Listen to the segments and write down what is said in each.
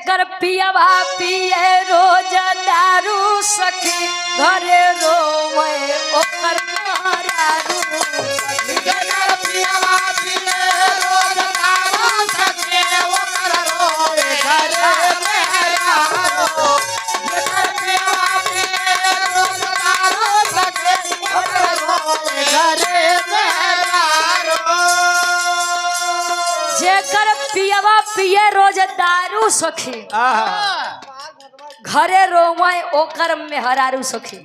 जेकर पियवा पिए रोज दारू सखी घरे रोवे ओकर मारारू जेकर पियवा पिए रोज दारू सखी ओकर रोवे घरे मेहरारू जेकर पियवा पिए रोज दारू सखी ओकर रोवे घरे मेहरारू जेकर पियवा पिए रोज दारू सखी घरे रोवे ओकर मेहरारू सखी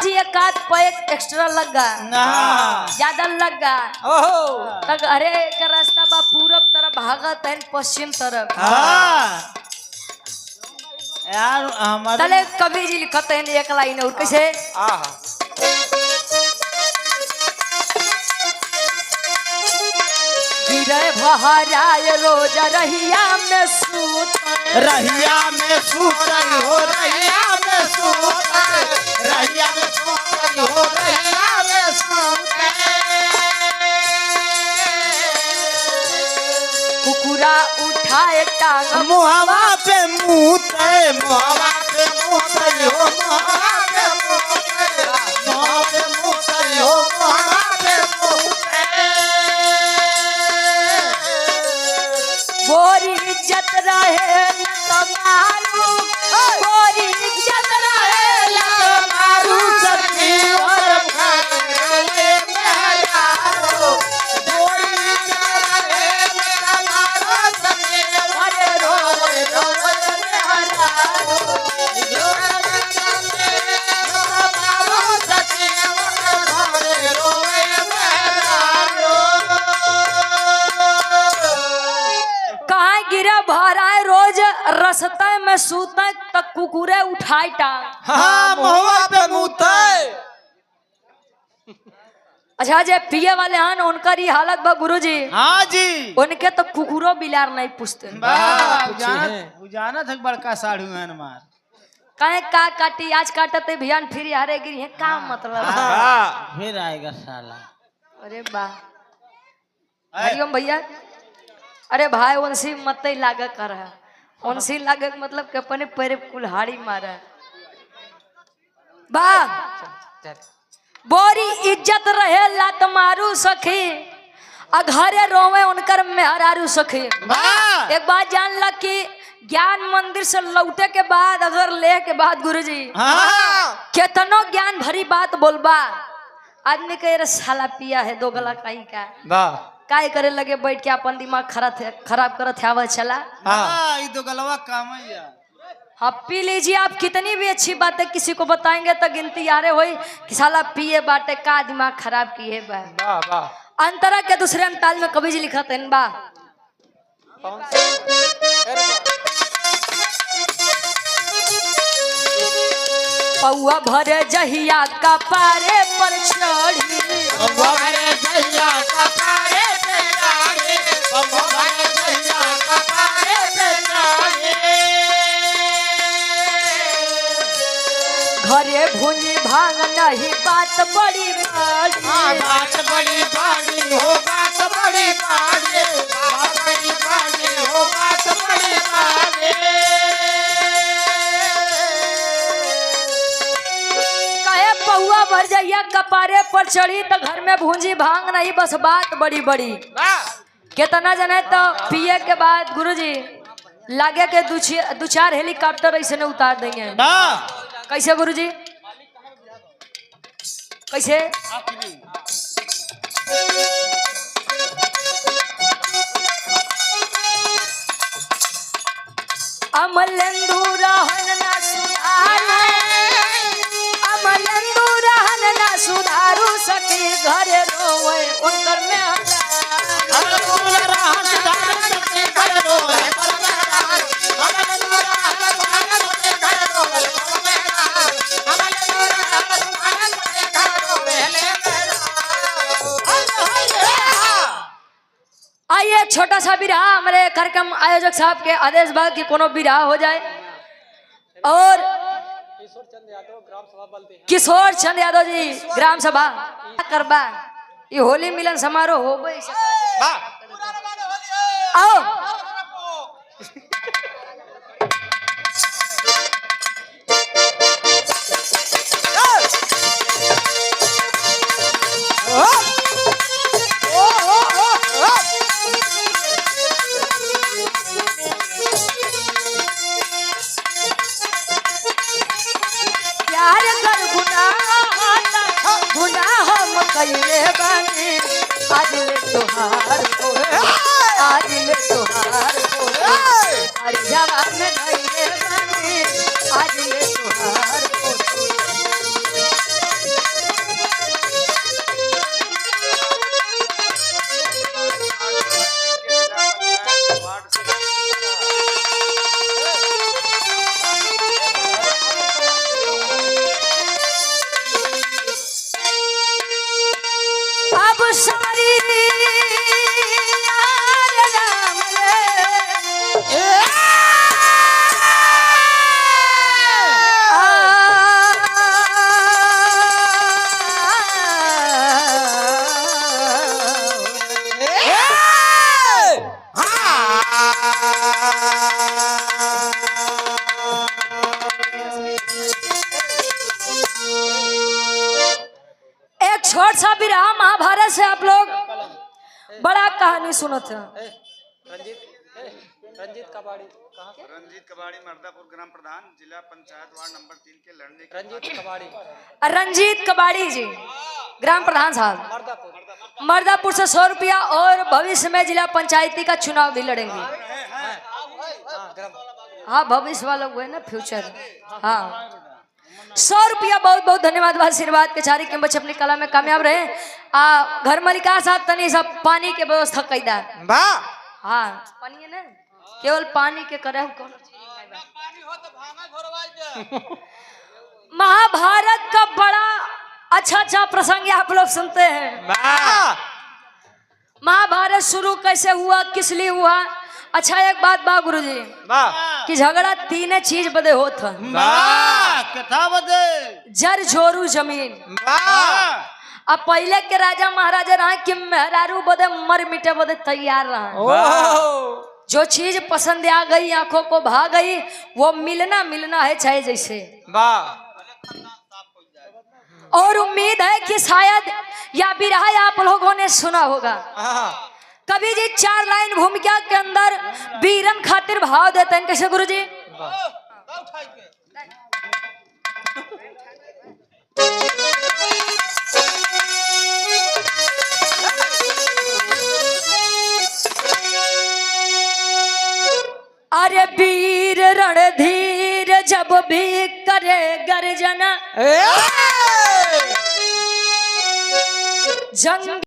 जी एक आध पैक एक्स्ट्रा लगा ज्यादा लगा तक अरे का रास्ता बा पूरब तरफ भागत है पश्चिम तरफ यार हमारे तले कवि जी लिखत है एक लाइन और कैसे गिरे बहराय रोज रहिया में सूत रहिया में सूतल हो रहिया में सूतल रहिया में सूतल हो रहिया में सूतल कुकुरा उठाए टांग मुहवा पे मुँहते मुहवा पे मुँहते हो मुहवा पे मुँहते मुहवा पे मुँहते हो मुहवा पे मुँहते बोरी इज्जत रहे न तुम्हारू बोरी इज्जत रहे न मारू सखी और भगले मेहरारू बोली करे मारू सखी और रोवे रोवे मेहरारू मारू सखी और रोवे रोवे मेहरारू कहाँ गिरा भराए रोज रस्ते में सूते तक कुकुरे उठाई टांग हाँ महुआ पे मुँहते अच्छा जे पिए वाले हन उनकर ही हालत बा गुरुजी हाँ जी उनके तो कुकुरो बिलार नहीं पूछते जाना था बड़का साढ़ू है मार कहे का काटी आज काटते भियान फिर हारे गिरी है का मतलब फिर आएगा साला अरे वाह हरिओम भैया अरे भाई उनसी मत ही लागे कर है उनसी लागे मतलब के अपने पैर कुल्हाड़ी मारा वाह बोरी इज्जत रहे लात मारू सखी आ घरे रोवे उनकर मेहरारू सखी एक बात जान ला कि ज्ञान मंदिर से लौटे के बाद अगर ले के बाद गुरुजी केतनो ज्ञान भरी बात बोलबा आदमी के रे साला पिया है दो गला कहीं का काय करे लगे बैठ के अपन दिमाग खराब करत है चला ये तो गलवा काम है हाँ पी लीजिए आप कितनी भी अच्छी बातें किसी को बताएंगे तो गिनती यारे होई कि साला पिए बाटे का दिमाग खराब किए बा अंतरा के दूसरे अंताल में कवि जी लिखा तेन बा पौआ भरे जहिया का पारे पर चढ़ी भरे जहिया कपारे पे चढ़े भरे जहिया कपारे पे चढ़े घरे भूंजी भांग नहीं बात बड़ी बड़ी बात बड़ी बाड़ी हो बात बड़ी बाड़ी बात बड़ी बाड़ी हो बात बड़ी बाड़ी कहे पौआ भर जाइया कपारे पर चढ़ी तो घर में भूंजी भांग नहीं बस बात बड़ी बड़ी कितना जने तो पिए के बाद गुरुजी लागे के दो चार हेलीकॉप्टर ऐसे ने उतार देंगे कैसे गुरुजी कैसे अमलेंदु रहन ना सुधारू अमलेंदु रहन ना सुधारू सखी घरे रोवे उनकर में आइए छोटा सा विराह हमारे कार्यक्रम आयोजक साहब के आदेश बा कि कोनो विराह हो जाए और किशोर चंद यादव जी ग्राम सभा करबा ये होली मिलन समारोह हो गई आओ कैले बानी आज ले तोहार फोटो आज ले तोहार फोटो हर जवान में कैले बानी आज ले तोहार फोटो अब सारी यार राम रे एक छोट सा विराम महाभारत से आप लोग बड़ा कहानी सुनते हैं। रंजीत कबाड़ी मर्दापुर ग्राम प्रधान जिला पंचायत वार्ड नंबर 3 के लड़ने के रंजीत कबाड़ी जी ग्राम प्रधान साहब मर्दापुर से 100 रुपया और भविष्य में जिला पंचायती का चुनाव भी लड़ेंगे। हाँ भविष्य वाला वो है ना फ्यूचर। हाँ 100 रुपया बहुत बहुत धन्यवाद आशीर्वाद के चारी के बच्चे अपनी कला में कामयाब रहे। घर मलिका साहब तनी सब पानी के व्यवस्था कैदा। हाँ पानी है ना केवल पानी के करे महाभारत का बड़ा अच्छा प्रसंग आप लोग सुनते हैं। महाभारत शुरू कैसे हुआ किस लिए हुआ। अच्छा एक बात बा गुरुजी कि झगड़ा तीन चीज बदे होत है। जर जोरू जमीन। अब पहले के राजा महाराजा रहा कि मेहरारू बदे मर मिटे बदे तैयार रहा। जो चीज पसंद आ गई आंखों को भा गई वो मिलना है चाहे जैसे। और उम्मीद है कि शायद या बिरहा आप लोगों ने सुना होगा। कभी जी 4 लाइन भूमिका के अंदर वीरन खातिर भाव देते हैं कैसे गुरुजी। अरे वीर रणधीर जब भी करे गर्जना जंग